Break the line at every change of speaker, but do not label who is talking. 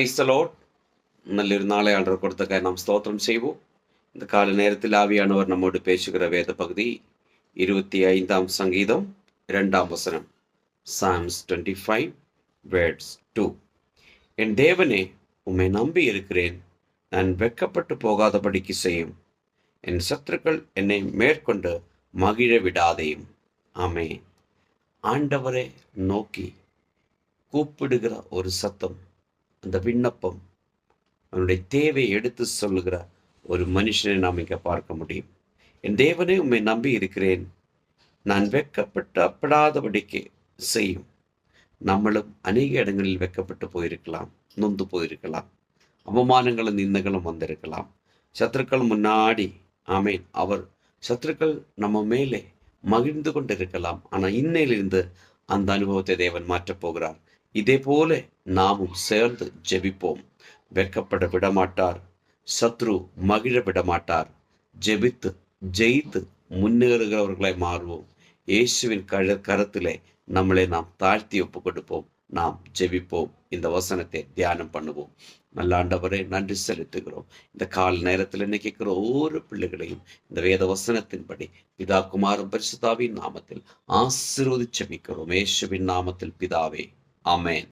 Praise the Lord. നല്ലൊരു നാളെ under കൊടുത്തക്കായി നാം സ്തോത്രം செய்வோம். இந்த கால நேரத்தில் ஆவியானவர் நம்மோடு பேசுகிற வேத பகுதி 25ஆம் சங்கீதம் 2ஆம் வசனம். Psalms 25 verse 2. என் தேவனே, உம்மை நம்பி இருக்கிறேன், நான் வெட்கப்பட்டு போகாதபடிக்கு செய்யும். என் சத்துருக்கள் என்னை மேற்கொண்டு மகிழ விடாதேயும். ஆமென். ஆண்டவரை நோக்கி கூப்பிடுகிற ஒரு சத்தம், அந்த விண்ணப்பம், அவனுடைய தேவையை எடுத்து சொல்லுகிற ஒரு மனுஷனை நாம் இங்கே பார்க்க முடியும். என் தேவனே, உம்மை நம்பி இருக்கிறேன், நான் வெட்கப்படாதபடிக்கு செய்யும். நம்மளும் அநேக இடங்களில் வெட்கப்பட்டு போயிருக்கலாம், நொந்து போயிருக்கலாம், அவமானங்களும் நிந்தங்களும் வந்திருக்கலாம். சத்துருக்கள் முன்னாடி ஆமேன், அவர் சத்துருக்கள் நம்ம மேலே மகிழ்ந்து கொண்டிருக்கலாம். ஆனால் இன்னையிலிருந்து அந்த அனுபவத்தை தேவன் மாற்றப் போகிறார். இதே போல நாமும் சேர்ந்து ஜெபிப்போம். வெட்கப்பட விடமாட்டார், சத்ரு மகிழ விடமாட்டார். ஜெபித்து ஜெயித்து முன்னேறுகிறவர்களை மாறுவோம். இயேசுவின் கரத்திலே நம்மளை நாம் தாழ்த்தி ஒப்பு கொடுப்போம். நாம் ஜெபிப்போம். இந்த வசனத்தை தியானம் பண்ணுவோம். நல்ல ஆண்டவரே, நன்றி செலுத்துகிறோம். இந்த கால நேரத்தில் என்ன கேட்கிற ஒவ்வொரு பிள்ளைகளையும் இந்த வேத வசனத்தின்படி பிதா குமாரன் பரிசுத்தாவின் நாமத்தில் ஆசீர்வதிச்சு ஜெபிக்கிறோம். இயேசுவின் நாமத்தில் பிதாவே, ஆமென்.